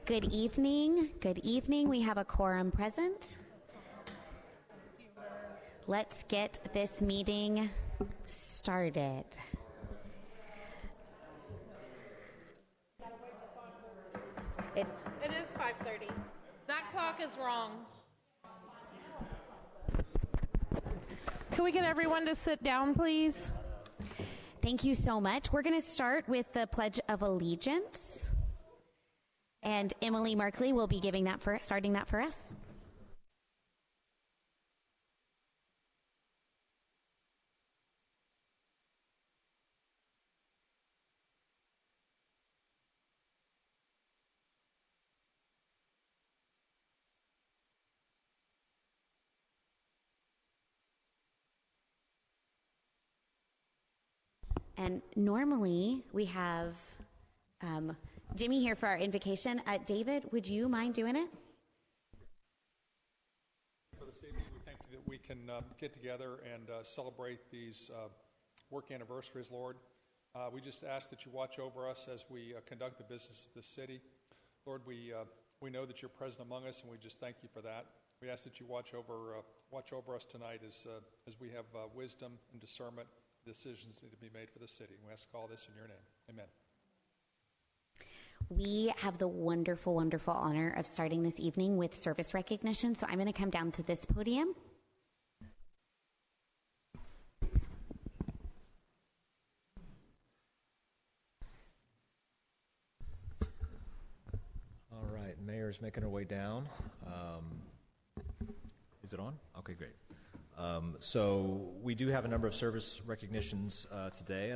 Good evening. Good evening. We have a quorum present. Let's get this meeting started. It is 5:30. That clock is wrong. Can we get everyone to sit down, please? Thank you so much. We're going to start with the Pledge of Allegiance. And Emily Markley will be starting that for us. And normally we have Jimmy here for our invocation. David, would you mind doing it? For this evening, we thank you that we can get together and celebrate these work anniversaries, Lord. We just ask that you watch over us as we conduct the business of this city. Lord, we know that you're present among us, and we just thank you for that. We ask that you watch over us tonight as we have wisdom and discernment. Decisions need to be made for the city. We ask all this in your name. Amen. We have the wonderful, wonderful honor of starting this evening with service recognition. So I'm going to come down to this podium. All right, Mayor's making her way down. Is it on? Okay, great. So we do have a number of service recognitions today.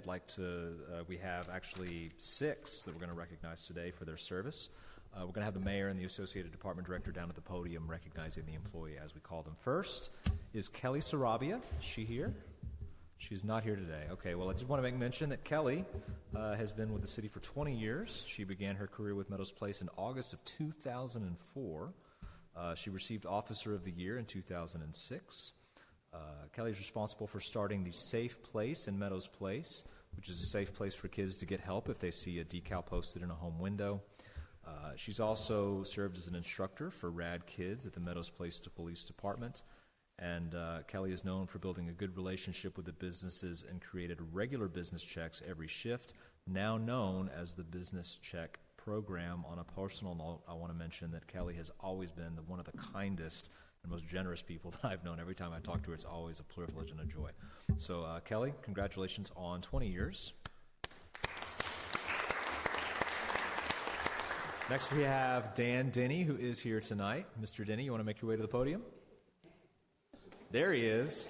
We have actually 6 that we're going to recognize today for their service. We're going to have the mayor and the associated department director down at the podium recognizing the employee as we call them. First is Kelly Sarabia. Is she here? She's not here today. Okay, well, I just want to make mention that Kelly has been with the city for 20 years. She began her career with Meadows Place in August of 2004. She received Officer of the Year in 2006. Kelly is responsible for starting the Safe Place in Meadows Place, which is a safe place for kids to get help if they see a decal posted in a home window. She's also served as an instructor for RAD Kids at the Meadows Place Police Department. And Kelly is known for building a good relationship with the businesses and created regular business checks every shift, now known as the Business Check Program. On a personal note, I want to mention that Kelly has always been one of the kindest and most generous people that I've known. Every time I talk to her, it's always a privilege and a joy. So, Kelly, congratulations on 20 years. Next, we have Dan Denny, who is here tonight. Mr. Denny, you want to make your way to the podium? There he is.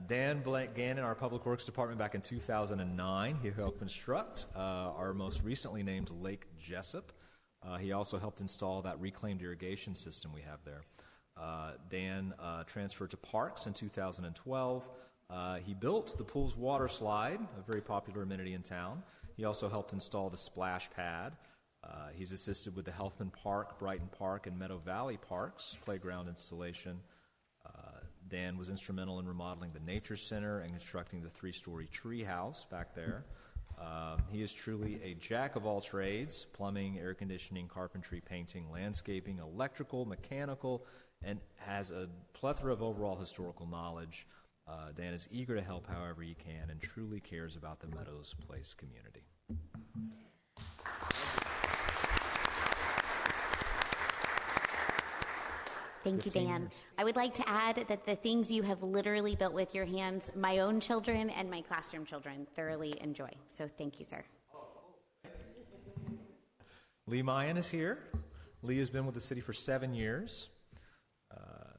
Dan began in our Public Works Department back in 2009. He helped construct our most recently named Lake Jessup. He also helped install that reclaimed irrigation system we have there. Dan transferred to Parks in 2012. He built the pool's water slide, a very popular amenity in town. He also helped install the splash pad. He's assisted with the Healthman Park, Brighton Park, and Meadow Valley Parks playground installation. Dan was instrumental in remodeling the Nature Center and constructing the 3-story tree house back there. He is truly a jack of all trades: plumbing, air conditioning, carpentry, painting, landscaping, electrical, mechanical, and has a plethora of overall historical knowledge. Dan is eager to help however he can and truly cares about the Meadows Place community. Thank you, Dan. Years. I would like to add that the things you have literally built with your hands, my own children and my classroom children thoroughly enjoy. So thank you, sir. Lee Mayan is here. Lee has been with the city for 7 years.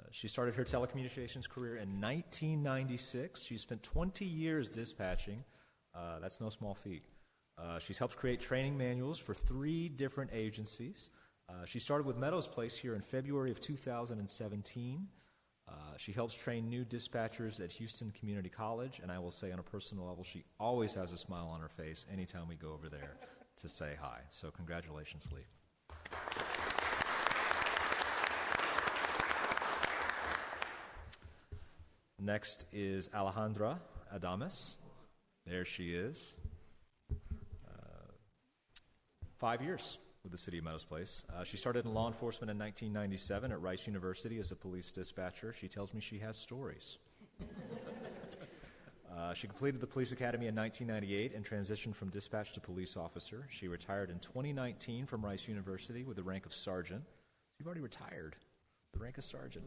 She started her telecommunications career in 1996. She spent 20 years dispatching. That's no small feat. She's helped create training manuals for 3 different agencies. She started with Meadows Place here in February of 2017. She helps train new dispatchers at Houston Community College, and I will say on a personal level, she always has a smile on her face anytime we go over there to say hi. So congratulations, Lee. Next is Alejandra Adames. There she is. 5 years with the city of Meadows Place. She started in law enforcement in 1997 at Rice University as a police dispatcher. She tells me she has stories. She completed the police academy in 1998 and transitioned from dispatch to police officer. She retired in 2019 from Rice University with the rank of sergeant. You've already retired, the rank of sergeant.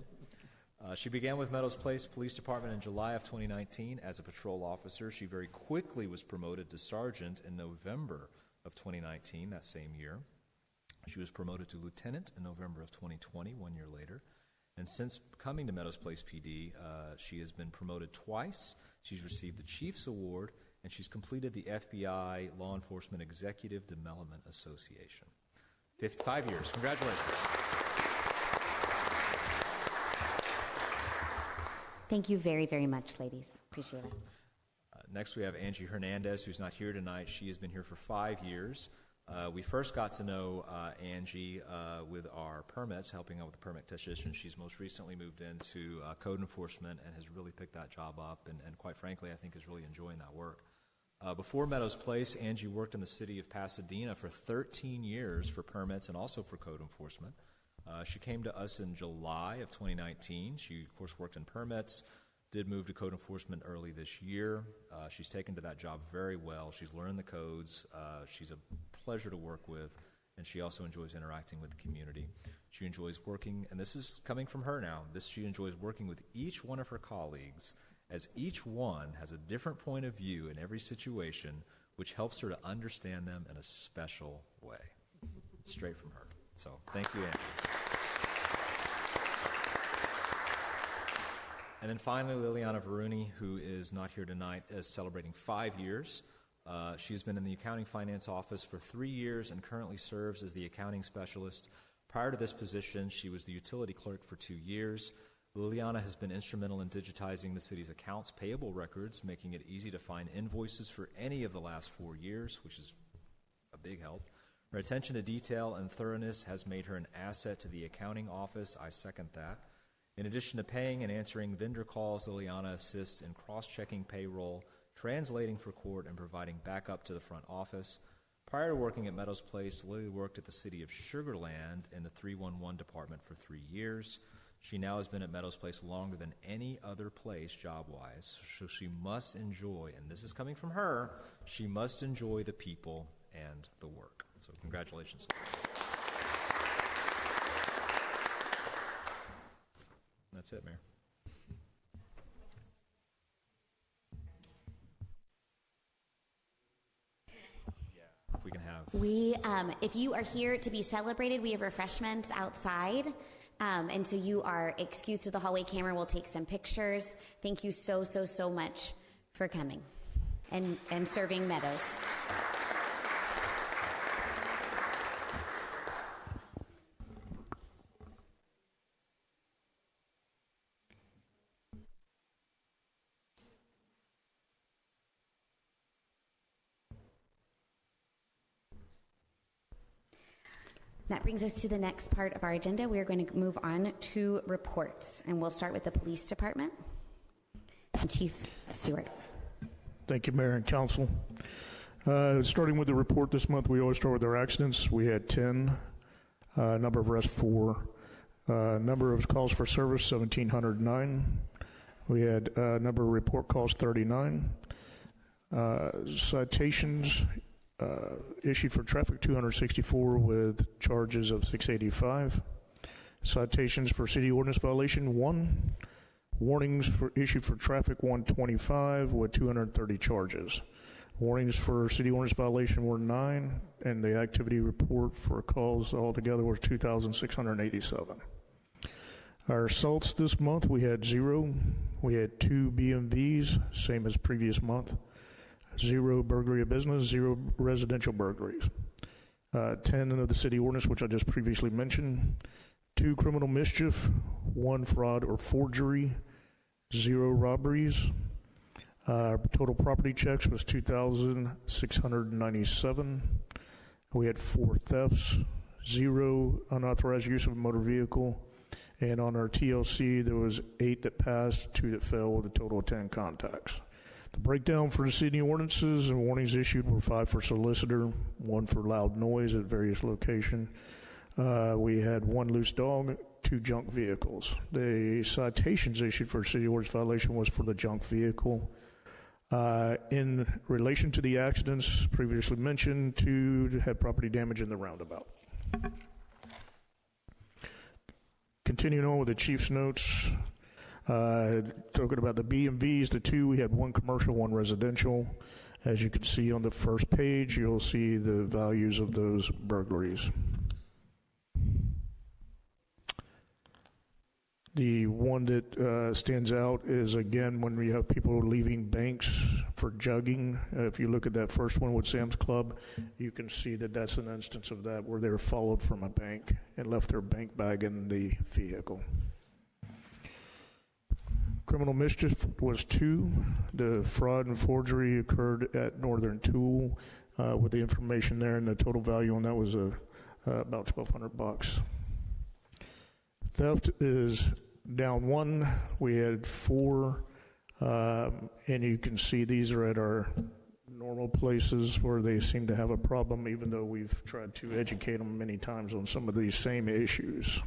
She began with Meadows Place Police Department in July of 2019 as a patrol officer. She very quickly was promoted to sergeant in November of 2019, that same year. She was promoted to lieutenant in November of 2020, 1 year later. And since coming to Meadows Place PD, she has been promoted twice. She's received the Chief's Award, and she's completed the FBI Law Enforcement Executive Development Association. 5 years. Congratulations. Thank you very, very much, ladies. Appreciate it. Next, we have Angie Hernandez, who's not here tonight. She has been here for 5 years. We first got to know Angie with our permits, helping out with the permit technician. She's most recently moved into code enforcement and has really picked that job up, and quite frankly, I think is really enjoying that work. Before Meadows Place, Angie worked in the city of Pasadena for 13 years for permits and also for code enforcement. She came to us in July of 2019. She, of course, worked in permits, did move to code enforcement early this year. She's taken to that job very well. She's learned the codes. She's a pleasure to work with, and she also enjoys interacting with the community. She enjoys working, and this is coming from her now, she enjoys working with each one of her colleagues, as each one has a different point of view in every situation, which helps her to understand them in a special way. Straight from her. So thank you, Angie. And then finally, Liliana Varuni, who is not here tonight, is celebrating 5 years. She's been in the accounting finance office for 3 years and currently serves as the accounting specialist. Prior to this position, she was the utility clerk for 2 years. Liliana has been instrumental in digitizing the city's accounts payable records, making it easy to find invoices for any of the last 4 years, which is a big help. Her attention to detail and thoroughness has made her an asset to the accounting office. I second that. In addition to paying and answering vendor calls, Liliana assists in cross-checking payroll, translating for court, and providing backup to the front office. Prior to working at Meadows Place, Lily worked at the city of Sugar Land in the 311 department for 3 years. She now has been at Meadows Place longer than any other place job-wise, so she must enjoy, and this is coming from her, she must enjoy the people and the work. So congratulations. That's it, Mayor. If we can have... if you are here to be celebrated, we have refreshments outside. And so you are excused to the hallway camera. We'll take some pictures. Thank you so, so, so much for coming and serving Meadows. That brings us to the next part of our agenda. We are going to move on to reports, and we'll start with the police department and Chief Stewart. Thank you, Mayor and Council. Starting with the report this month, we always start with our accidents. We had 10, number of arrests 4, number of calls for service 1,709. We had number of report calls 39, citations issued for traffic 264 with charges of 685. Citations for city ordinance violation 1. Warnings issued for traffic 125 with 230 charges. Warnings for city ordinance violation were 9, and the activity report for calls altogether was 2,687. Our assaults this month, we had 0. We had 2 BMVs, same as previous month. 0 burglary of business, 0 residential burglaries. 10 of the city ordinance, which I just previously mentioned. 2 criminal mischief, 1 fraud or forgery, 0 robberies. Total property checks was 2,697. We had 4 thefts, 0 unauthorized use of a motor vehicle, and on our TLC there was 8 that passed, 2 that failed, with a total of 10 contacts. The breakdown for the city ordinances and warnings issued were 5 for solicitor, 1 for loud noise at various locations. We had 1 loose dog, 2 junk vehicles. The citations issued for city ordinance violation was for the junk vehicle. In relation to the accidents previously mentioned, 2 had property damage in the roundabout. Continuing on with the chief's notes, talking about the BMVs, the 2, we had 1 commercial, 1 residential. As you can see on the first page, you'll see the values of those burglaries. The one that stands out is, again, when we have people leaving banks for jugging. If you look at that first one with Sam's Club, you can see that that's an instance of that where they were followed from a bank and left their bank bag in the vehicle. Criminal mischief was 2. The fraud and forgery occurred at Northern Tool with the information there, and the total value on that was about $1,200. Theft is down 1. We had 4, and you can see these are at our normal places where they seem to have a problem, even though we've tried to educate them many times on some of these same issues.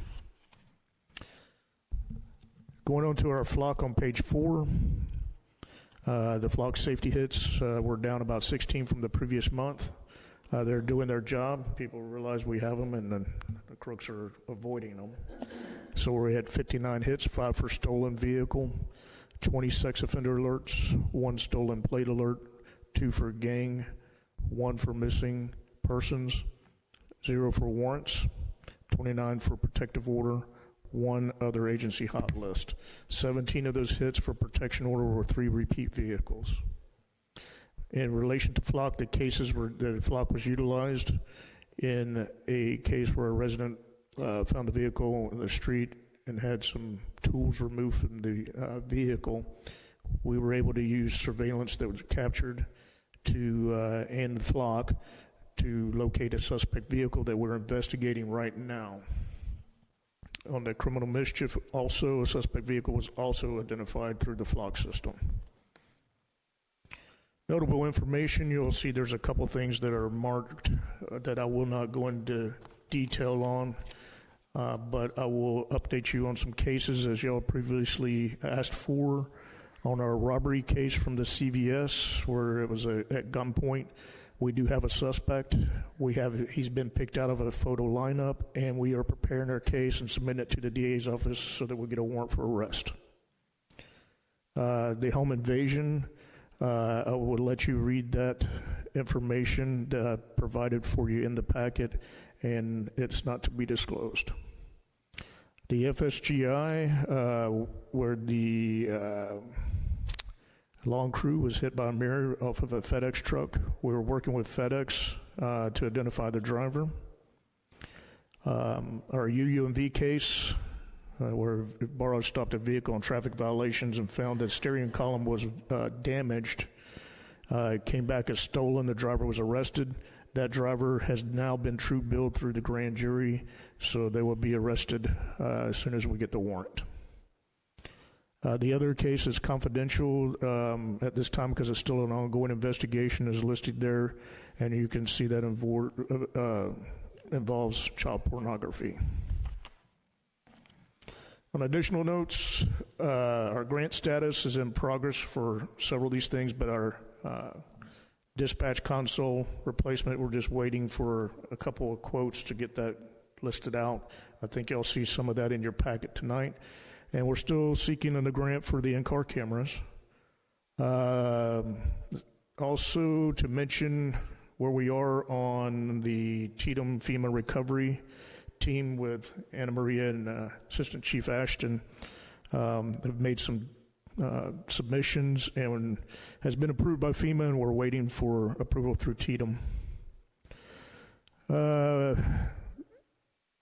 Going on to our flock on page 4, the flock safety hits were down about 16 from the previous month. They're doing their job. People realize we have them, and the crooks are avoiding them. So we had 59 hits, 5 for stolen vehicle, 20 sex offender alerts, 1 stolen plate alert, 2 for gang, 1 for missing persons, 0 for warrants, 29 for protective order, 1 other agency hot list. 17 of those hits for protection order were 3 repeat vehicles. In relation to flock, the flock was utilized in a case where a resident found a vehicle in the street and had some tools removed from the vehicle. We were able to use surveillance that was captured to and the flock to locate a suspect vehicle that we're investigating right now. On the criminal mischief, also a suspect vehicle was also identified through the flock system. Notable information, you'll see there's a couple things that are marked that I will not go into detail on, but I will update you on some cases as y'all previously asked for. On our robbery case from the CVS, where it was at gunpoint, we do have a suspect. He's been picked out of a photo lineup, and we are preparing our case and submitting it to the DA's office so that we get a warrant for arrest. The home invasion, I will let you read that information that I provided for you in the packet, and it's not to be disclosed. The FSGI, where the long crew was hit by a mirror off of a FedEx truck. We were working with FedEx to identify the driver. Our UUMV case, where borrowers stopped a vehicle on traffic violations and found that steering column was damaged. It came back as stolen. The driver was arrested. That driver has now been true billed through the grand jury, so they will be arrested as soon as we get the warrant. The other case is confidential at this time because it's still an ongoing investigation, is listed there, and you can see that involves child pornography. On additional notes, our grant status is in progress for several of these things, but our dispatch console replacement, we're just waiting for a couple of quotes to get that listed out. I think you'll see some of that in your packet tonight. And we're still seeking a grant for the in-car cameras. Also to mention where we are on the Cheatham FEMA recovery team with Anna Maria and Assistant Chief Ashton have made some submissions and has been approved by FEMA, and we're waiting for approval through Cheatham.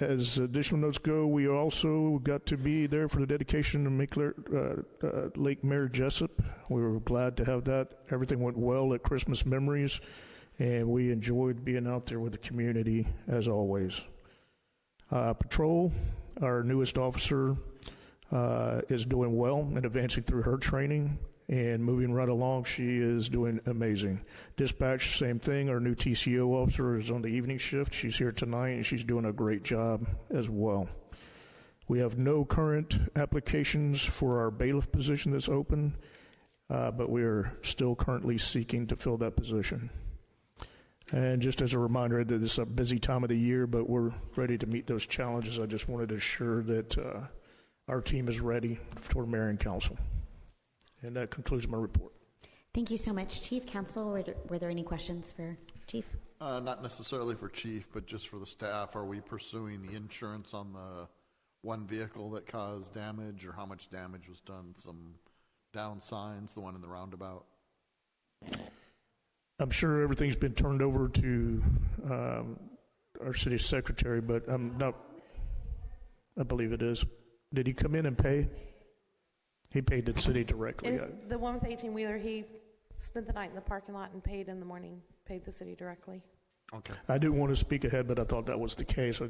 As additional notes go, we also got to be there for the dedication of Lake Mary Jessup. We were glad to have that. Everything went well at Christmas Memories, and we enjoyed being out there with the community as always. Patrol, our newest officer, is doing well and advancing through her training, and moving right along. She is doing amazing. Dispatch, same thing. Our new TCO officer is on the evening shift. She's here tonight, and she's doing a great job as well. We have no current applications for our bailiff position that's open, but we are still currently seeking to fill that position. And just as a reminder that it's a busy time of the year, but we're ready to meet those challenges. I just wanted to assure that our team is ready for mayor and council. And that concludes my report. Thank you so much, Chief. Council, were there any questions for Chief? Not necessarily for Chief, but just for the staff. Are we pursuing the insurance on the one vehicle that caused damage, or how much damage was done? Some down signs, the one in the roundabout? I'm sure everything's been turned over to our city secretary, but I'm not, I believe it is. Did he come in and pay? He paid the city directly. The one with 18-wheeler, he spent the night in the parking lot and paid in the morning, paid the city directly. Okay. I didn't want to speak ahead, but I thought that was the case.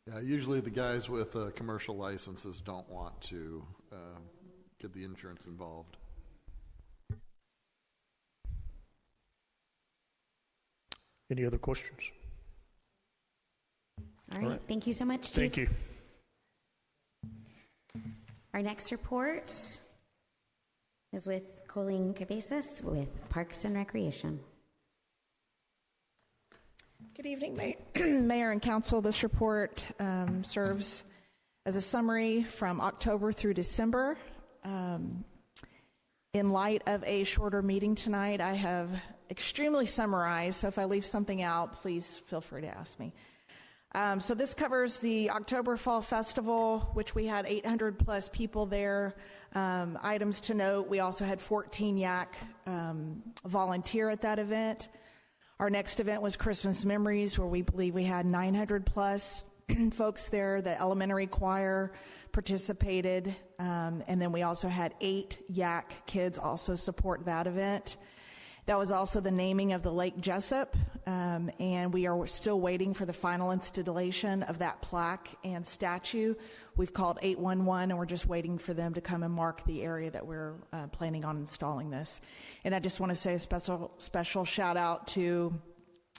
Yeah, usually the guys with commercial licenses don't want to get the insurance involved. Any other questions? All right. Thank you so much, Chief. Thank you. Our next report is with Colleen Cabezas with Parks and Recreation. Good evening, Mayor and Council. This report serves as a summary from October through December. In light of a shorter meeting tonight, I have extremely summarized, so if I leave something out, please feel free to ask me. So this covers the October Fall Festival, which we had 800 plus people there. Items to note, we also had 14 YAC volunteer at that event. Our next event was Christmas Memories, where we believe we had 900 plus folks there. The elementary choir participated, and then we also had 8 YAC kids also support that event. That was also the naming of the Lake Jessup, and we are still waiting for the final installation of that plaque and statue. We've called 811, and we're just waiting for them to come and mark the area that we're planning on installing this. And I just want to say a special shout out to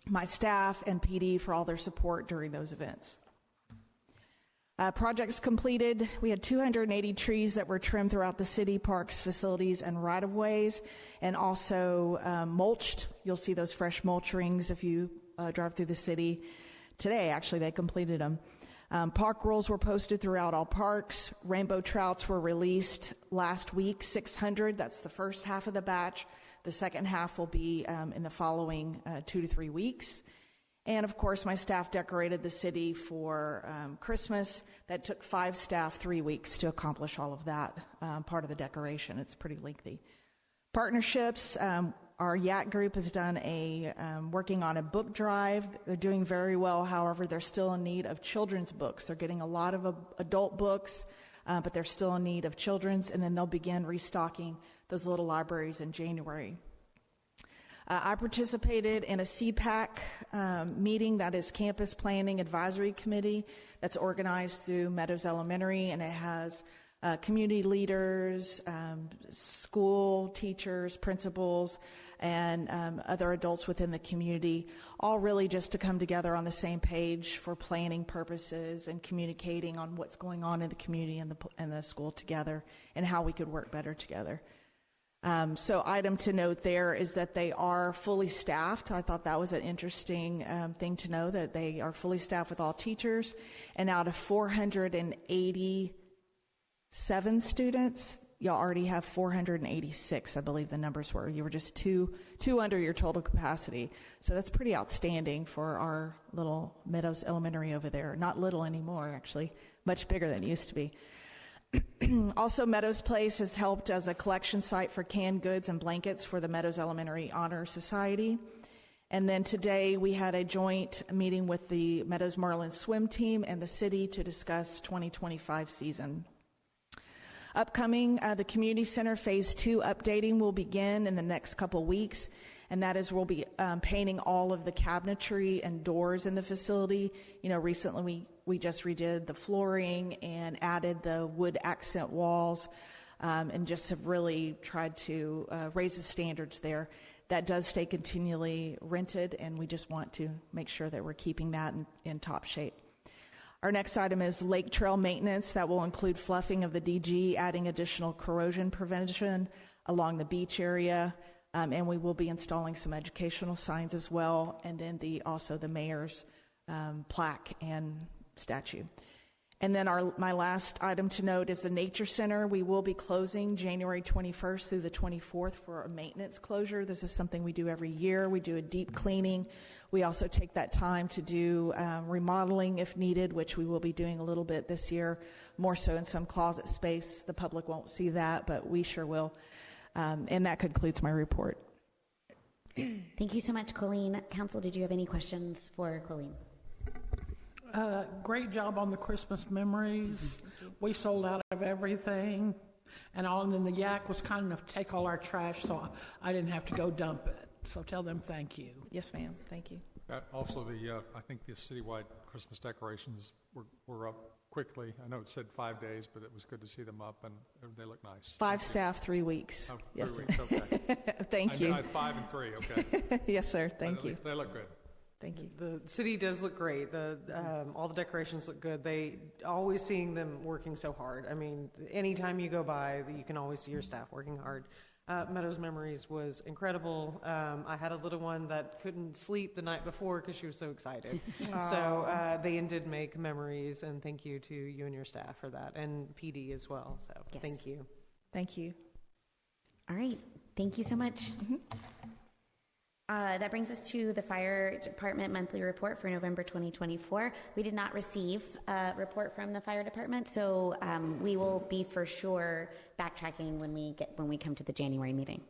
my staff and PD for all their support during those events. Projects completed. We had 280 trees that were trimmed throughout the city, parks, facilities, and right-of-ways, and also mulched. You'll see those fresh mulch rings if you drive through the city. Today, actually, they completed them. Park rules were posted throughout all parks. Rainbow trouts were released last week, 600. That's the first half of the batch. The second half will be in the following 2 to 3 weeks. And of course, my staff decorated the city for Christmas. That took 5 staff 3 weeks to accomplish all of that part of the decoration. It's pretty lengthy. Partnerships, our YAC group has done working on a book drive. They're doing very well. However, they're still in need of children's books. They're getting a lot of adult books, but they're still in need of children's, and then they'll begin restocking those little libraries in January. I participated in a CPAC meeting, that is Campus Planning Advisory Committee, that's organized through Meadows Elementary, and it has community leaders, school teachers, principals, and other adults within the community, all really just to come together on the same page for planning purposes and communicating on what's going on in the community and the school together and how we could work better together. So item to note there is that they are fully staffed. I thought that was an interesting thing to know, that they are fully staffed with all teachers. And out of 487 students, you already have 486, I believe the numbers were. You were just two under your total capacity. So that's pretty outstanding for our little Meadows Elementary over there. Not little anymore, actually. Much bigger than it used to be. Also, Meadows Place has helped as a collection site for canned goods and blankets for the Meadows Elementary Honor Society. And then today we had a joint meeting with the Meadows Marlins swim team and the city to discuss 2025 season. Upcoming, the Community Center Phase 2 updating will begin in the next couple weeks, and that is we'll be painting all of the cabinetry and doors in the facility. You know, recently we just redid the flooring and added the wood accent walls. and just have really tried to raise the standards there. That does stay continually rented, and we just want to make sure that we're keeping that in top shape. Our next item is lake trail maintenance. That will include fluffing of the DG, adding additional corrosion prevention along the beach area, and we will be installing some educational signs as well, and then also the mayor's plaque and statue. And then my last item to note is the Nature Center. We will be closing January 21st through the 24th for a maintenance closure. This is something we do every year. We do a deep cleaning. We also take that time to do remodeling if needed, which we will be doing a little bit this year, more so in some closet space. The public won't see that, but we sure will. And that concludes my report. Thank you so much, Colleen. Council, did you have any questions for Colleen? Great job on the Christmas memories. We sold out of everything, and then the Yak was kind enough to take all our trash, so I didn't have to go dump it. So tell them thank you. Yes, ma'am. Thank you. Also, I think the citywide Christmas decorations were up quickly. I know it said 5 days, but it was good to see them up, and they look nice. 5 staff, 3 weeks. Oh, 3 yes, weeks, okay. Thank you. I 5 and 3, okay. Yes, sir. Thank you. They look good. Thank you. The city does look great. All the decorations look good. They always seeing them working so hard. I mean, anytime you go by, you can always see your staff working hard. Meadows Memories was incredible. I had a little one that couldn't sleep the night before because she was so excited. So they did make memories, and thank you to you and your staff for that, and PD as well. So Yes. Thank you. Thank you. All right. Thank you so much. That brings us to the Fire Department monthly report for November 2024. We did not receive a report from the Fire Department, so we will be for sure backtracking when we come to the January meeting.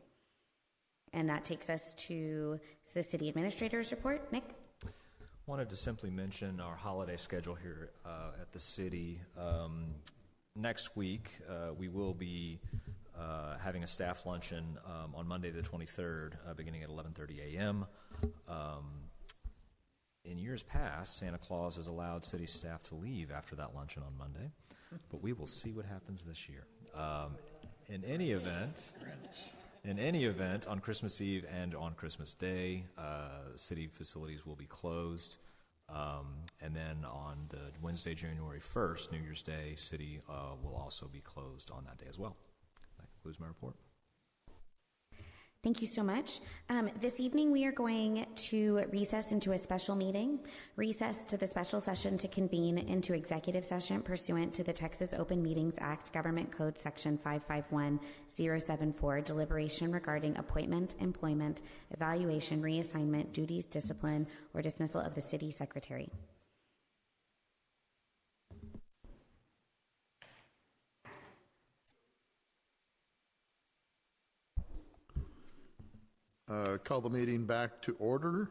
And that takes us to the City Administrator's report. Nick? Wanted to simply mention our holiday schedule here at the city. Next week, we will be having a staff luncheon on Monday the 23rd, beginning at 11:30 a.m. In years past, Santa Claus has allowed city staff to leave after that luncheon on Monday, but we will see what happens this year. In any event, on Christmas Eve and on Christmas Day, city facilities will be closed. And then on the Wednesday, January 1st, New Year's Day, city will also be closed on that day as well. That concludes my report. Thank you so much. This evening we are going to recess into a special meeting, recess to the special session to convene into executive session pursuant to the Texas Open Meetings Act, Government Code Section 551074, deliberation regarding appointment, employment, evaluation, reassignment, duties, discipline, or dismissal of the city secretary. Call the meeting back to order.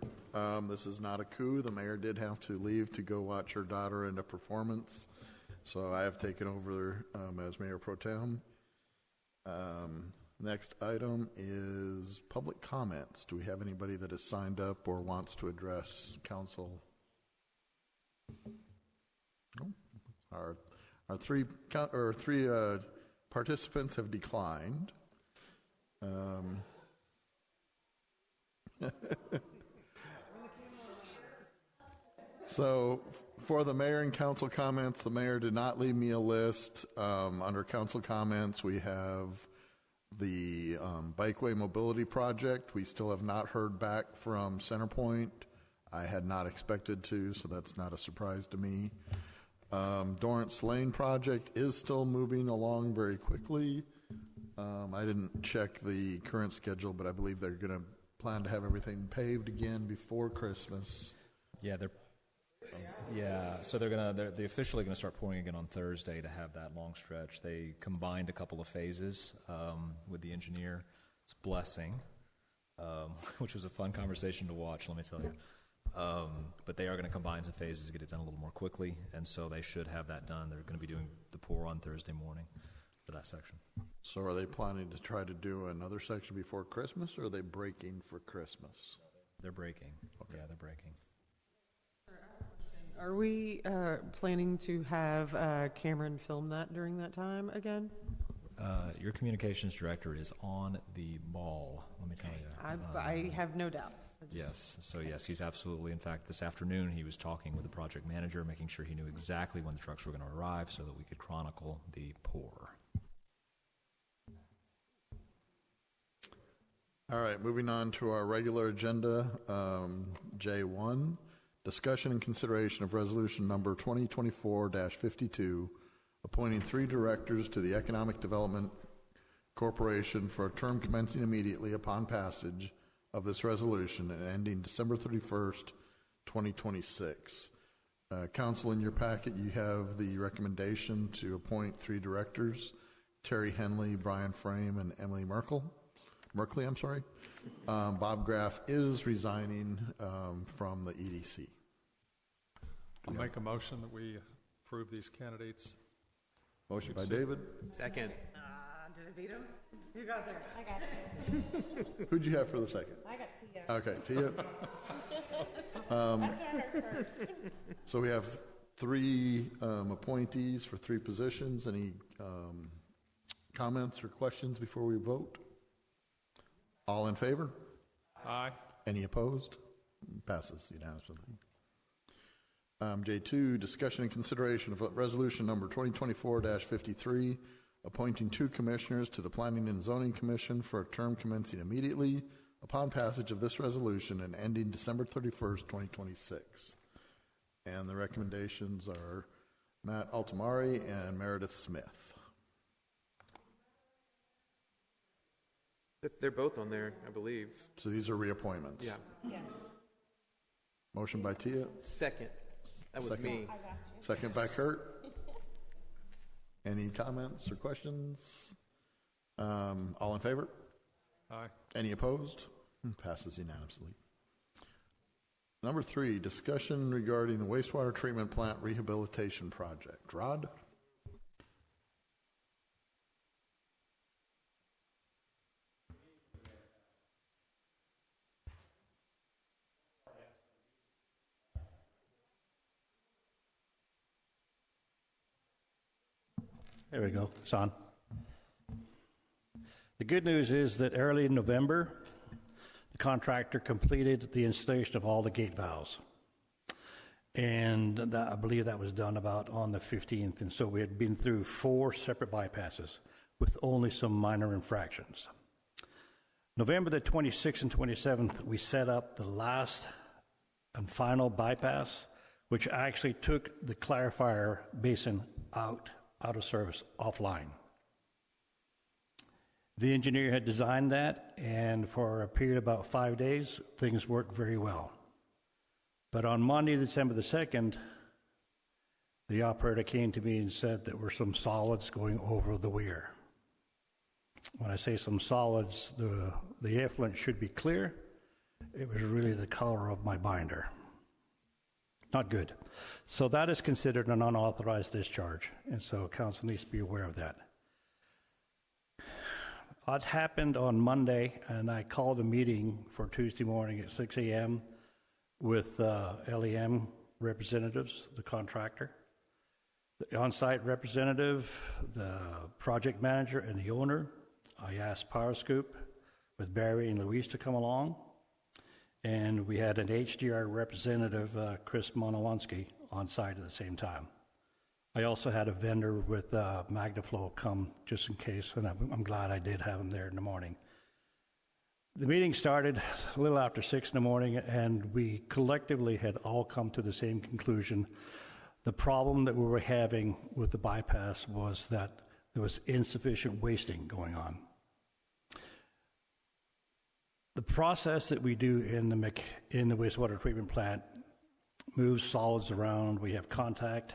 This is not a coup. The mayor did have to leave to go watch her daughter in a performance, so I have taken over as Mayor Pro Tem. Next item is public comments. Do we have anybody that has signed up or wants to address council? No. Our three participants have declined. So for the mayor and council comments, the mayor did not leave me a list. Under council comments, we have the Bikeway Mobility Project. We still have not heard back from Centerpoint. I had not expected to, so that's not a surprise to me. Dorrance Lane Project is still moving along very quickly. I didn't check the current schedule, but I believe they're going to plan to have everything paved again before Christmas. Yeah, so they're officially going to start pouring again on Thursday to have that long stretch. They combined a couple of phases with the engineer. It's blessing, which was a fun conversation to watch, let me tell you. But they are going to combine some phases to get it done a little more quickly, and so they should have that done. They're going to be doing the pour on Thursday morning for that section. So are they planning to try to do another section before Christmas, or are they breaking for Christmas? They're breaking. Okay. Yeah, they're breaking. Are we planning to have Cameron film that during that time again? your communications director is on the ball, let me tell you. I have no doubts. Yes, so yes, he's absolutely. In fact, this afternoon he was talking with the project manager, making sure he knew exactly when the trucks were going to arrive so that we could chronicle the pour. All right, moving on to our regular agenda, J1, discussion and consideration of resolution number 2024-52, appointing 3 directors to the Economic Development Corporation for a term commencing immediately upon passage of this resolution and ending December 31st, 2026. Council, in your packet, you have the recommendation to appoint 3 directors, Terry Henley, Brian Frame, and Emily Merkley. Bob Graff is resigning from the EDC. I'll make a motion that we approve these candidates. Motion by David. Second. Did I beat him? You got there. I got it. Who'd you have for the second? I got Tia. Okay, Tia. That's what I heard first. So we have 3 appointees for 3 positions. Any comments or questions before we vote? All in favor? Aye. Any opposed? Passes unanimously. J2, discussion and consideration of resolution number 2024-53, appointing 2 commissioners to the Planning and Zoning Commission for a term commencing immediately upon passage of this resolution and ending December 31st, 2026. And the recommendations are Matt Altamari and Meredith Smith. They're both on there, I believe. So these are reappointments. Yeah. Yes. Motion by Tia. Second. That was Second. me. Second by Kurt. Any comments or questions? All in favor? Aye. Any opposed? Passes unanimously. Number 3, discussion regarding the wastewater treatment plant rehabilitation project. Rod? There we go. It's on. The good news is that early in November, the contractor completed the installation of all the gate valves. And I believe that was done about on the 15th. And so we had been through 4 separate bypasses with only some minor infractions. November the 26th and 27th, we set up the last and final bypass, which actually took the clarifier basin out of service, offline. The engineer had designed that, and for a period of about 5 days, things worked very well. But on Monday, December the 2nd, the operator came to me and said there were some solids going over the weir. When I say some solids, the effluent should be clear. It was really the color of my binder. Not good. So that is considered an unauthorized discharge, and so council needs to be aware of that. It happened on Monday, and I called a meeting for Tuesday morning at 6 a.m. with LEM representatives, the contractor, the on-site representative, the project manager, and the owner. I asked PowerScoop with Barry and Luis to come along. And we had an HDR representative, Chris Monowonsky, on site at the same time. I also had a vendor with MagnaFlow come just in case, and I'm glad I did have him there in the morning. The meeting started a little after 6 in the morning, and we collectively had all come to the same conclusion. The problem that we were having with the bypass was that there was insufficient wasting going on. The process that we do in the wastewater treatment plant moves solids around. We have contact,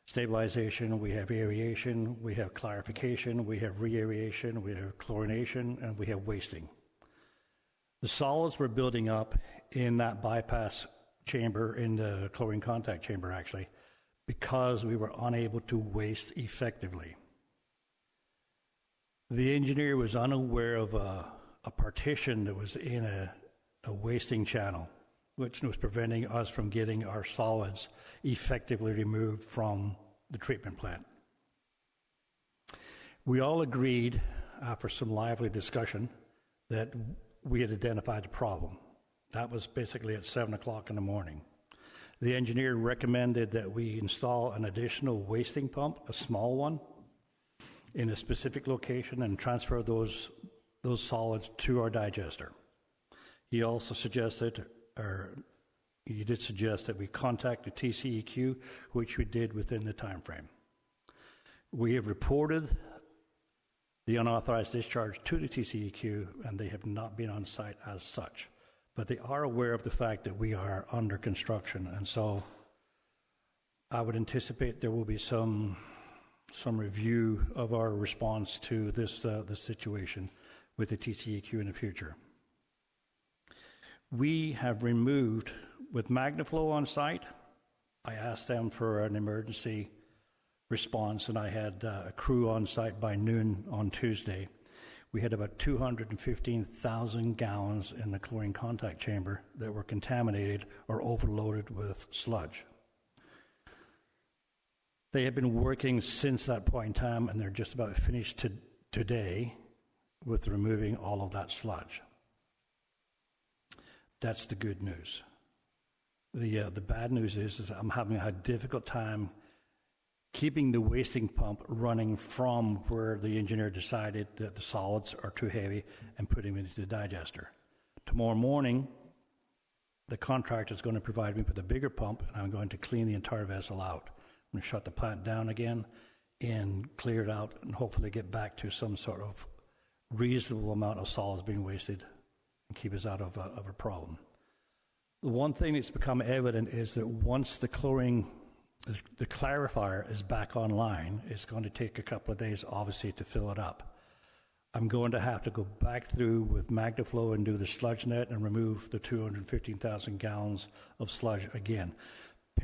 stabilization, we have aeration, we have clarification, we have re-aeration, we have chlorination, and we have wasting. The solids were building up in that bypass chamber, in the chlorine contact chamber actually, because we were unable to waste effectively. The engineer was unaware of a partition that was in a wasting channel, which was preventing us from getting our solids effectively removed from the treatment plant. We all agreed, after some lively discussion, that we had identified the problem. That was basically at 7 o'clock in the morning. The engineer recommended that we install an additional wasting pump, a small one, in a specific location and transfer those solids to our digester. He also suggested, or he did suggest, that we contact the TCEQ, which we did within the time frame. We have reported the unauthorized discharge to the TCEQ, and they have not been on site as such. But they are aware of the fact that we are under construction, and so I would anticipate there will be some review of our response to this situation with the TCEQ in the future. We have removed, with MagnaFlow on site, I asked them for an emergency response, and I had a crew on site by noon on Tuesday. We had about 215,000 gallons in the chlorine contact chamber that were contaminated or overloaded with sludge. They have been working since that point in time, and they're just about finished today with removing all of that sludge. That's the good news. The bad news is I'm having a difficult time keeping the wasting pump running from where the engineer decided that the solids are too heavy and putting them into the digester. Tomorrow morning, the contractor is going to provide me with a bigger pump, and I'm going to clean the entire vessel out. I'm going to shut the plant down again and clear it out and hopefully get back to some sort of reasonable amount of solids being wasted and keep us out of a problem. The one thing that's become evident is that once the clarifier is back online, it's going to take a couple of days, obviously, to fill it up. I'm going to have to go back through with MagnaFlow and do the sludge net and remove the 215,000 gallons of sludge again.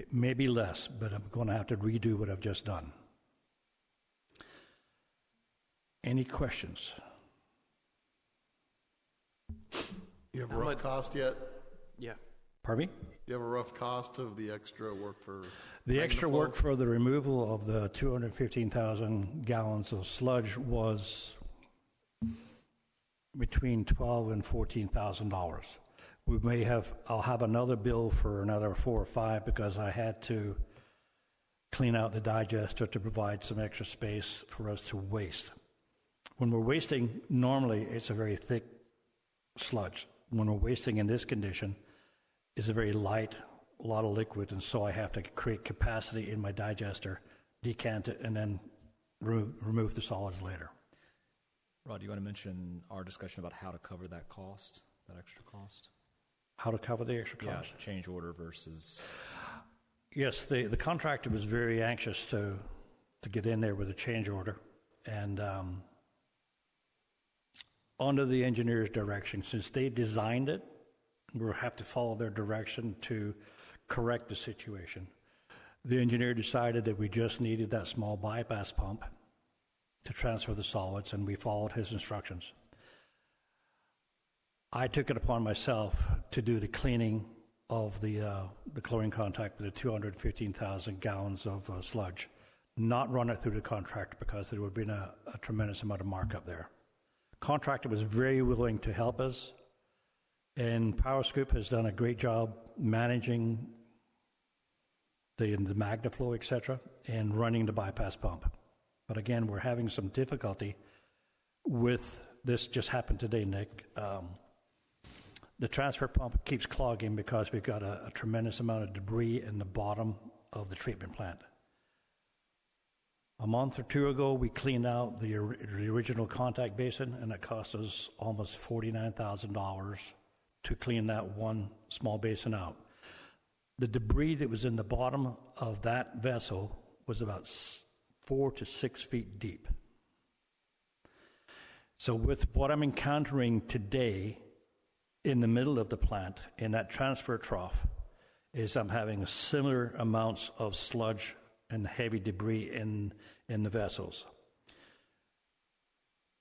Maybe less, but I'm going to have to redo what I've just done. Any questions? You have a rough cost yet? Yeah. Pardon me? You have a rough cost of the extra work for the extra work for the removal of the 215,000 gallons of sludge was between $12,000 and $14,000. I'll have another bill for another 4 or 5 because I had to clean out the digester to provide some extra space for us to waste. When we're wasting, normally it's a very thick sludge. When we're wasting in this condition, it's a very light, a lot of liquid, and so I have to create capacity in my digester, decant it, and then remove the solids later. Rod, do you want to mention our discussion about how to cover that cost, that extra cost? How to cover the extra cost? Yeah, change order versus... Yes, the contractor was very anxious to get in there with a change order, and under the engineer's direction, since they designed it, we'll have to follow their direction to correct the situation. The engineer decided that we just needed that small bypass pump to transfer the solids, and we followed his instructions. I took it upon myself to do the cleaning of the chlorine contact with the 215,000 gallons of sludge, not run it through the contractor because there would have been a tremendous amount of markup there. Contractor was very willing to help us, and PowerScoop has done a great job managing the MagnaFlow, etc., and running the bypass pump. But again, we're having some difficulty with this. Just happened today, Nick. The transfer pump keeps clogging because we've got a tremendous amount of debris in the bottom of the treatment plant. A month or two ago, we cleaned out the original contact basin, and it cost us almost $49,000 to clean that one small basin out. The debris that was in the bottom of that vessel was about 4 to 6 feet deep. So with what I'm encountering today in the middle of the plant, in that transfer trough, is I'm having similar amounts of sludge and heavy debris in the vessels.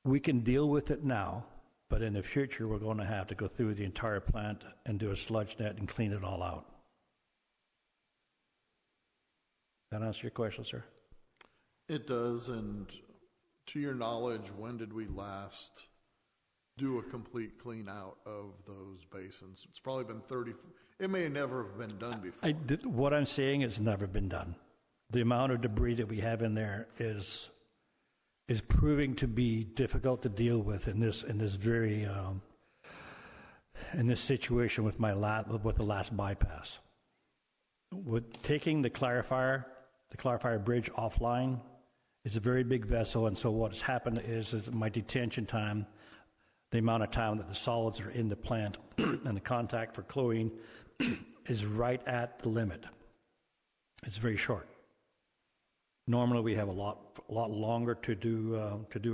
We can deal with it now, but in the future we're going to have to go through the entire plant and do a sludge net and clean it all out. That answer your question, sir? It does, and To your knowledge, when did we last do a complete clean out of those basins? It's probably been 30. It may never have been done before. What I'm saying is never been done. The amount of debris that we have in there is proving to be difficult to deal with in this very in this situation with with the last bypass. With taking the clarifier bridge offline is a very big vessel, and so what's happened is my detention time, the amount of time that the solids are in the plant and the contact for chlorine is right at the limit. It's very short. Normally, we have a lot longer to do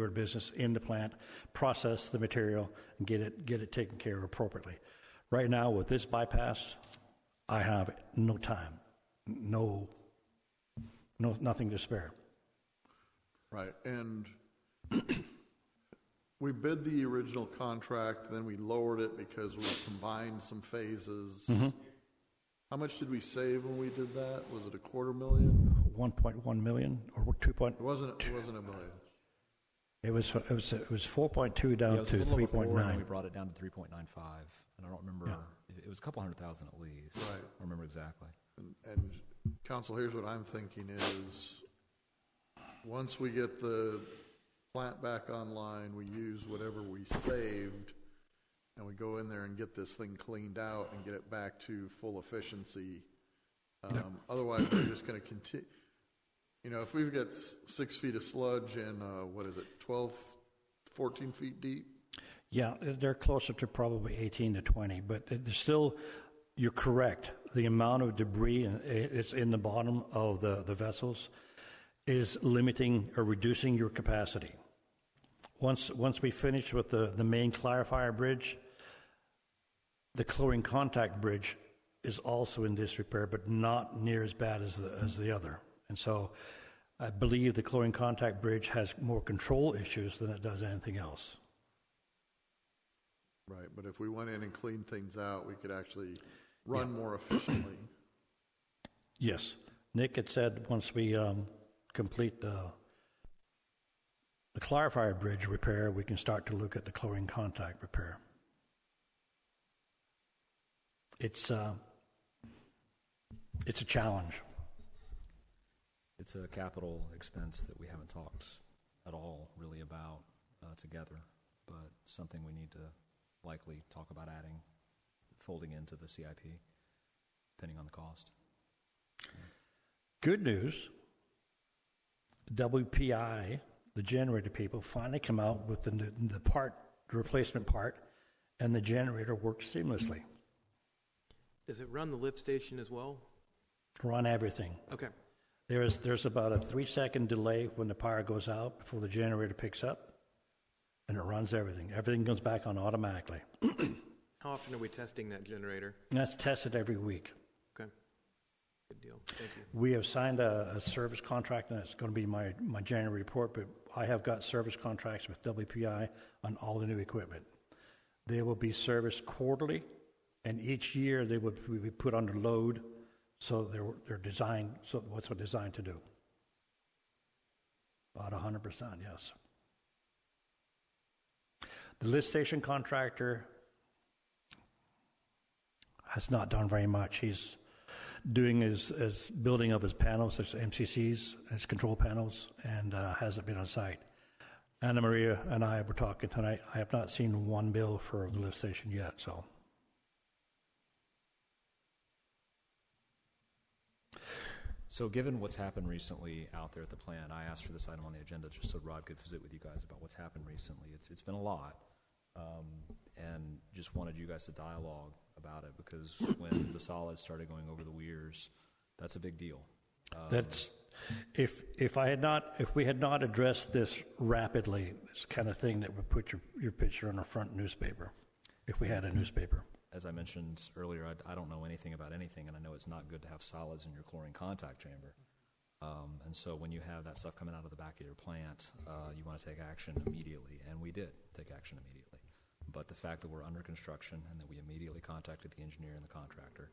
our business in the plant, process the material, and get it taken care of appropriately. Right now, with this bypass, I have no time, nothing to spare. Right, and we bid the original contract, then we lowered it because we combined some phases. Mm-hmm. How much did we save when we did that? Was it $250,000? 1.1 million or 2. It wasn't a million. It was 4.2 down it was to a little over 4, 3.9. and we brought it down to 3.95, and I don't remember. It was a couple $100,000 at least. Right. I don't remember exactly. And Council, here's what I'm thinking is, once we get the plant back online, we use whatever we saved, and we go in there and get this thing cleaned out and get it back to full efficiency. Otherwise, we're just going to continue. You know, if we've got 6 feet of sludge and, 12, 14 feet deep? Yeah, they're closer to probably 18 to 20, but there's still, you're correct. The amount of debris it's in the bottom of the vessels is limiting or reducing your capacity. Once we finish with the main clarifier bridge, the chlorine contact bridge is also in disrepair, but not near as bad as the other. And so I believe the chlorine contact bridge has more control issues than it does anything else. Right, but if we went in and cleaned things out, we could actually run more efficiently. Yes. Nick had said once we complete the clarifier bridge repair, we can start to look at the chlorine contact repair. It's a challenge. It's a capital expense that we haven't talked at all really about together, but something we need to likely talk about adding, folding into the CIP, depending on the cost. Good news, WPI, the generator people, finally come out with the replacement part, and the generator works seamlessly. Does it run the lift station as well? Run everything. Okay. There's about a 3-second delay when the power goes out before the generator picks up, and it runs everything. Everything goes back on automatically. How often are we testing that generator? That's tested every week. Okay. Good deal. Thank you. We have signed a service contract, and that's going to be my January report, but I have got service contracts with WPI on all the new equipment. They will be serviced quarterly, and each year they will be put under load, so they're designed, so what's it designed to do? About 100%, yes. The lift station contractor has not done very much. He's doing his building of his panels, his MCCs, his control panels, and hasn't been on site. Anna Maria and I were talking tonight. I have not seen one bill for the lift station yet, so. So given what's happened recently out there at the plant, I asked for this item on the agenda just so Rod could visit with you guys about what's happened recently. It's been a lot, and just wanted you guys to dialogue about it, because when the solids started going over the weirs, that's a big deal. That's if we had not addressed this rapidly, it's the kind of thing that would put your picture on a front newspaper, if we had a newspaper. As I mentioned earlier, I don't know anything about anything, and I know it's not good to have solids in your chlorine contact chamber. And so when you have that stuff coming out of the back of your plant, you want to take action immediately, and we did take action immediately. But the fact that we're under construction and that we immediately contacted the engineer and the contractor,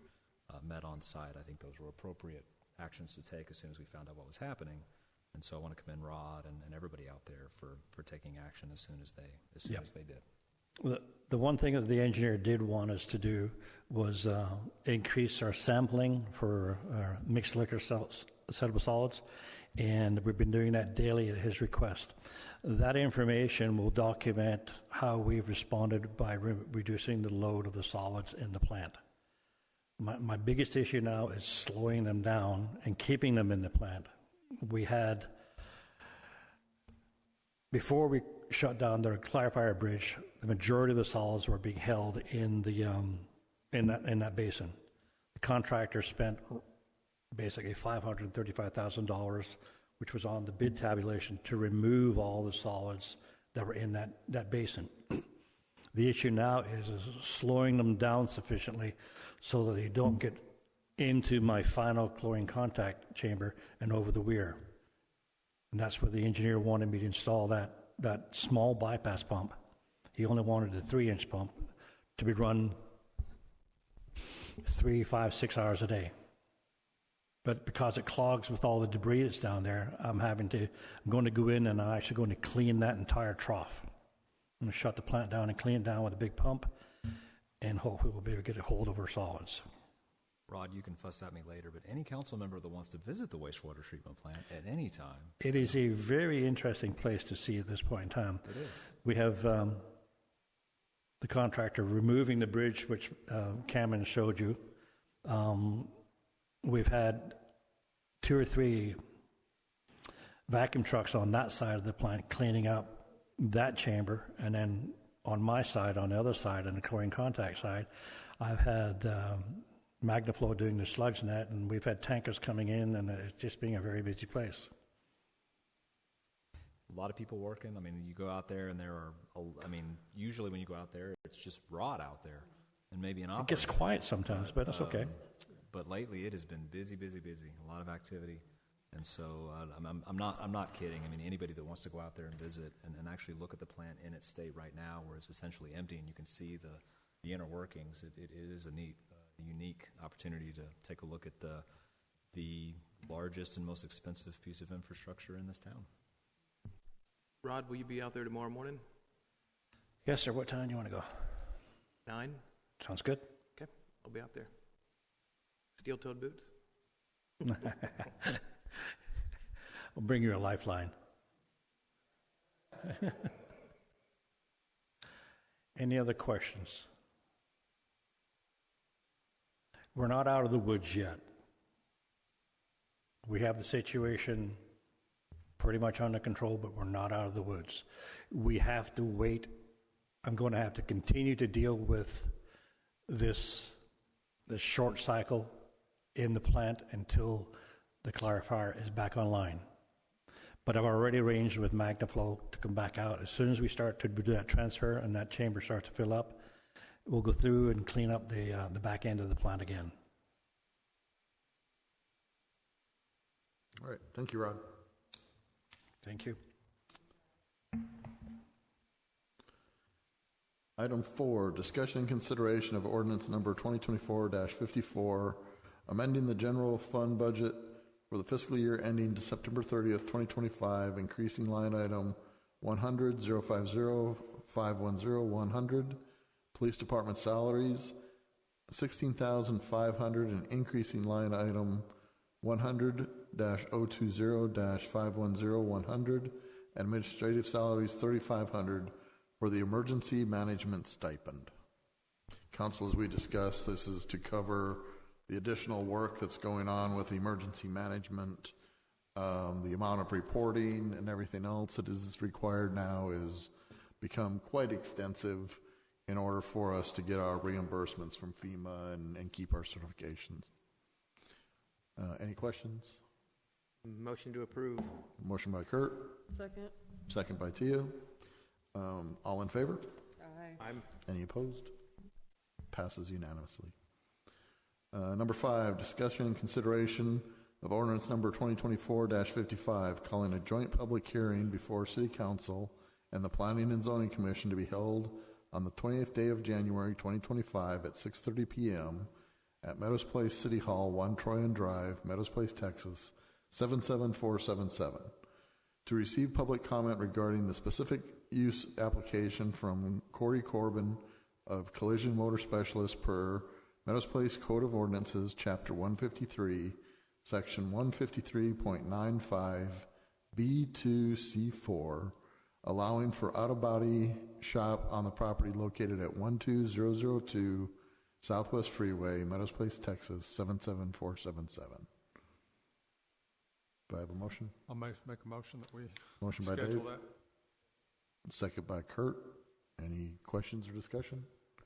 met on site, I think those were appropriate actions to take as soon as we found out what was happening. And so I want to commend Rod and everybody out there for taking action as soon as they did. The one thing that the engineer did want us to do was increase our sampling for our mixed liquor settable solids, and we've been doing that daily at his request. That information will document how we've responded by reducing the load of the solids in the plant. My biggest issue now is slowing them down and keeping them in the plant. We had, before we shut down the clarifier bridge, the majority of the solids were being held in the in that basin. The contractor spent basically $535,000, which was on the bid tabulation, to remove all the solids that were in that basin. The issue now is slowing them down sufficiently so that they don't get into my final chlorine contact chamber and over the weir. And that's where the engineer wanted me to install that small bypass pump. He only wanted a 3-inch pump to be run 3, 5, 6 hours a day. But because it clogs with all the debris that's down there, I'm going to go in and I'm actually going to clean that entire trough. I'm going to shut the plant down and clean it down with a big pump, and hopefully we'll be able to get a hold of our solids. Rod, you can fuss at me later, but any council member that wants to visit the wastewater treatment plant at any time. It is a very interesting place to see at this point in time. It is. We have the contractor removing the bridge, which Cameron showed you. We've had 2 or 3 vacuum trucks on that side of the plant cleaning up that chamber, and then on my side, on the other side, on the chlorine contact side, I've had MagnaFlow doing the sludge net, and we've had tankers coming in, and it's just being a very busy place. A lot of people working. I mean, you go out there and usually when you go out there, it's just Rod out there and maybe an operator. It gets quiet sometimes, but that's okay. But lately it has been busy, a lot of activity. And so I'm not kidding. I mean, anybody that wants to go out there and visit and actually look at the plant in its state right now, where it's essentially empty and you can see the inner workings, it is a neat, unique opportunity to take a look at the largest and most expensive piece of infrastructure in this town. Rod, will you be out there tomorrow morning? Yes, sir. What time do you want to go? 9? Sounds good. Okay, I'll be out there. Steel-toed boots? I'll bring you a lifeline. Any other questions? We're not out of the woods yet. We have the situation pretty much under control, but we're not out of the woods. We have to wait. I'm going to have to continue to deal with this short cycle in the plant until the clarifier is back online. But I've already arranged with MagnaFlow to come back out. As soon as we start to do that transfer and that chamber starts to fill up, we'll go through and clean up the back end of the plant again. All right. Thank you, Rod. Thank you. Item 4, discussion and consideration of ordinance number 2024-54, amending the general fund budget for the fiscal year ending September 30th, 2025, increasing line item 100-050-510-100, police department salaries, $16,500, and increasing line item 100-020-510-100, administrative salaries $3,500 for the emergency management stipend. Council, as we discussed, this is to cover the additional work that's going on with emergency management. The amount of reporting and everything else that is required now is become quite extensive in order for us to get our reimbursements from FEMA and keep our certifications. Any questions? Motion to approve. Motion by Kurt. Second. Second by Tia. All in favor? Aye. Any opposed? Passes unanimously. Number 5, discussion and consideration of ordinance number 2024-55, calling a joint public hearing before City Council and the Planning and Zoning Commission to be held on the 20th day of January 2025 at 6:30 p.m. at Meadows Place City Hall, 1 Troyan Drive, Meadows Place, Texas, 77477, to receive public comment regarding the specific use application from Corey Corbin of Collision Motor Specialist per Meadows Place Code of Ordinances, Chapter 153, Section 153.95, B2C4, allowing for auto-body shop on the property located at 12002 Southwest Freeway, Meadows Place, Texas, 77477. Do I have a motion? I'll make a motion that we Motion by schedule Dave. that. Second by Kurt. Any questions or discussion?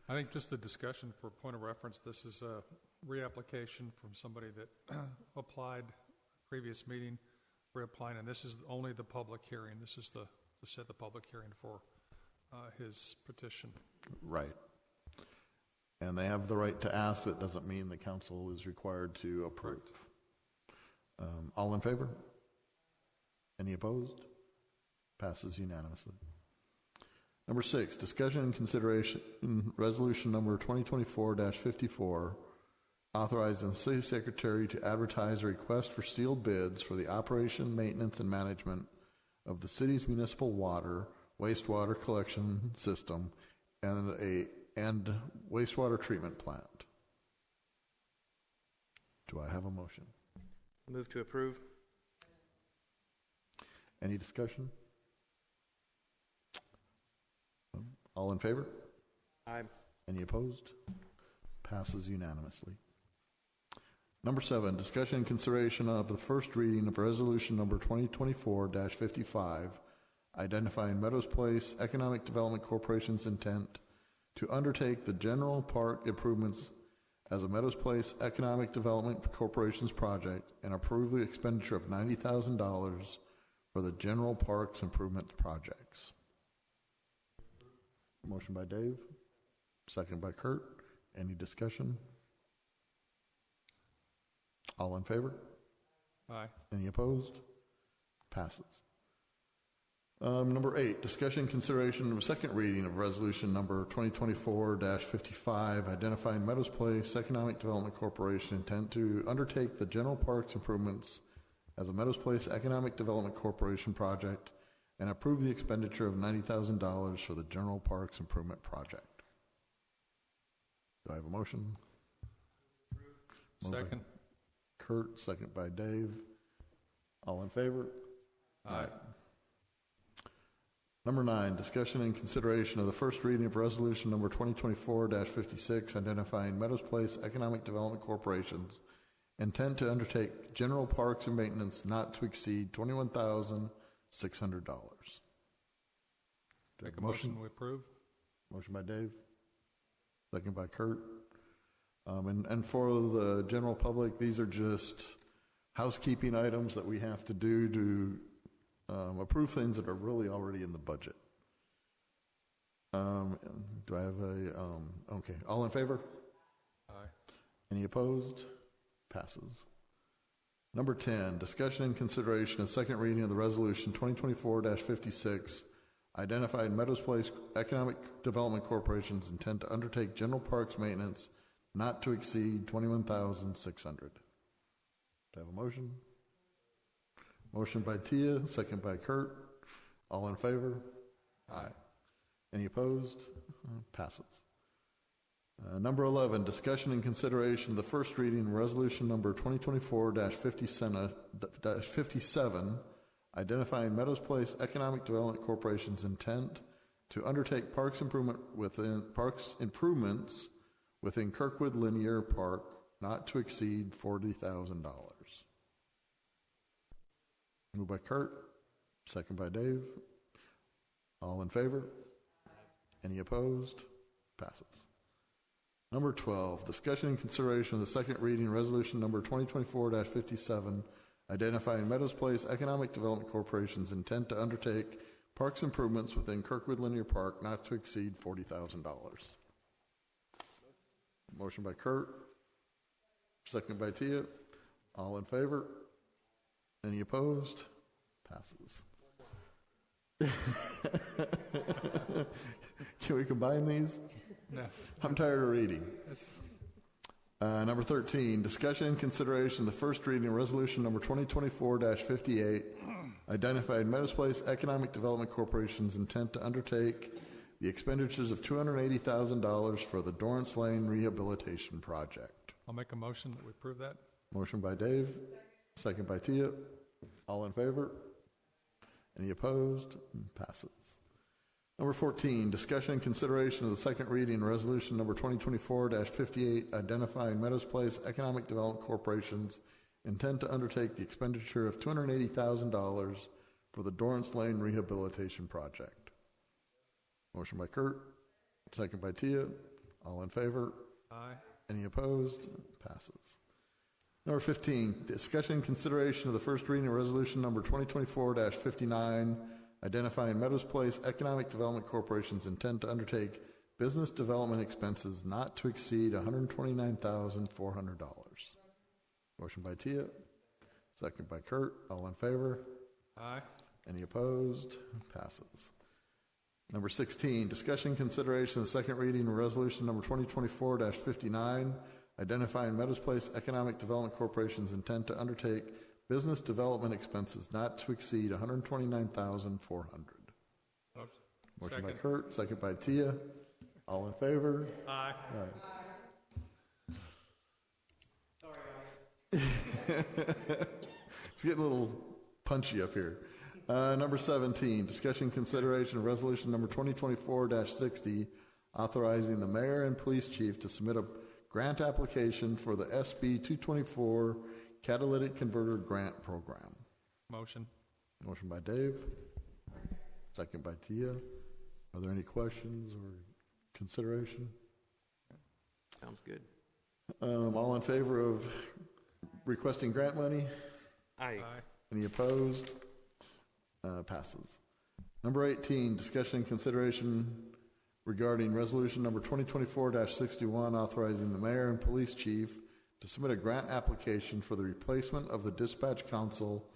I think just the discussion for point of reference, this is a reapplication from somebody that applied previous meeting, reapplying, and this is only the public hearing. This is to set the public hearing for his petition. Right. And they have the right to ask. That doesn't mean the council is required to approve. All in favor? Any opposed? Passes unanimously. Number 6, discussion and consideration, resolution number 2024-54, authorizing the city secretary to advertise a request for sealed bids for the operation, maintenance, and management of the city's municipal water, wastewater collection system, and wastewater treatment plant. Do I have a motion? Move to approve. Any discussion? All in favor? Aye. Any opposed? Passes unanimously. Number 7, discussion and consideration of the first reading of resolution number 2024-55, identifying Meadows Place Economic Development Corporation's intent to undertake the general park improvements as a Meadows Place Economic Development Corporation's project and approve the expenditure of $90,000 for the general parks improvement projects. Motion by Dave, second by Kurt. Any discussion? All in favor? Aye. Any opposed? Passes. Number 8, discussion and consideration of a second reading of resolution number 2024-55, identifying Meadows Place Economic Development Corporation intent to undertake the general parks improvements as a Meadows Place Economic Development Corporation project and approve the expenditure of $90,000 for the general parks improvement project. Do I have a motion? Second. Kurt, second by Dave. All in favor? Aye. Number 9, discussion and consideration of the first reading of resolution number 2024-56, identifying Meadows Place Economic Development Corporation's intent to undertake general parks and maintenance not to exceed $21,600. Make a motion we approve. Motion by Dave, second by Kurt. And for the general public, these are just housekeeping items that we have to do to approve things that are really already in the budget. Do I have a, okay, all in favor? Aye. Any opposed? Passes. Number 10, discussion and consideration of second reading of the resolution 2024-56, identified Meadows Place Economic Development Corporation's intent to undertake general parks maintenance not to exceed $21,600. Do I have a motion? Motion by Tia, second by Kurt. All in favor? Aye. Any opposed? Passes. Number 11, discussion and consideration of the first reading resolution number 2024-57, identifying Meadows Place Economic Development Corporation's intent to undertake parks improvements within Kirkwood Linear Park not to exceed $40,000. Moved by Kurt, second by Dave. All in favor? Any opposed? Passes. Number 12, discussion and consideration of the second reading resolution number 2024-57, identifying Meadows Place Economic Development Corporation's intent to undertake parks improvements within Kirkwood Linear Park not to exceed $40,000. Motion by Kurt, second by Tia. All in favor? Any opposed? Passes. Can we combine these? No. I'm tired of reading. Number 13, discussion and consideration of the first reading of resolution number 2024-58, identified Meadows Place Economic Development Corporation's intent to undertake the expenditures of $280,000 for the Dorrance Lane Rehabilitation Project. I'll make a motion that we approve that. Motion by Dave, second by Tia. All in favor? Any opposed? Passes. Number 14, discussion and consideration of the second reading resolution number 2024-58, identifying Meadows Place Economic Development Corporation's intent to undertake the expenditure of $280,000 for the Dorrance Lane Rehabilitation Project. Motion by Kurt, second by Tia. All in favor? Aye. Any opposed? Passes. Number 15, discussion and consideration of the first reading of resolution number 2024-59, identifying Meadows Place Economic Development Corporation's intent to undertake business development expenses not to exceed $129,400. Motion by Tia, second by Kurt. All in favor? Aye. Any opposed? Passes. Number 16, discussion and consideration of the second reading of resolution number 2024-59, identifying Meadows Place Economic Development Corporation's intent to undertake business development expenses not to exceed $129,400. Motion by Kurt, second by Tia. All in favor? Aye. Sorry, guys. It's getting a little punchy up here. Number 17, discussion consideration of resolution number 2024-60, authorizing the mayor and police chief to submit a grant application for the SB 224 Catalytic Converter Grant Program. Motion. Motion by Dave, second by Tia. Are there any questions or consideration? Sounds good. All in favor of requesting grant money? Aye. Any opposed? Passes. Number 18, discussion and consideration regarding resolution number 2024-61, authorizing the mayor and police chief to submit a grant application for the replacement of the dispatch console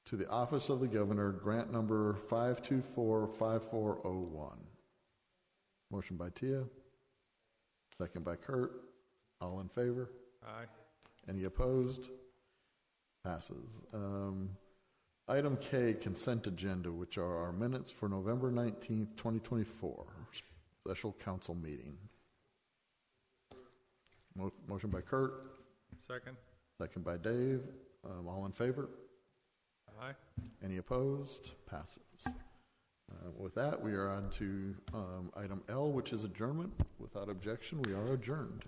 to the Office of the Governor, grant number 5245401. Motion by Tia, second by Kurt. All in favor? Aye. Any opposed? Passes. Item K, consent agenda, which are our minutes for November 19th, 2024, special council meeting. Motion by Kurt. Second. Second by Dave. All in favor? Aye. Any opposed? Passes. With that, we are on to item L, which is adjournment. Without objection, we are adjourned.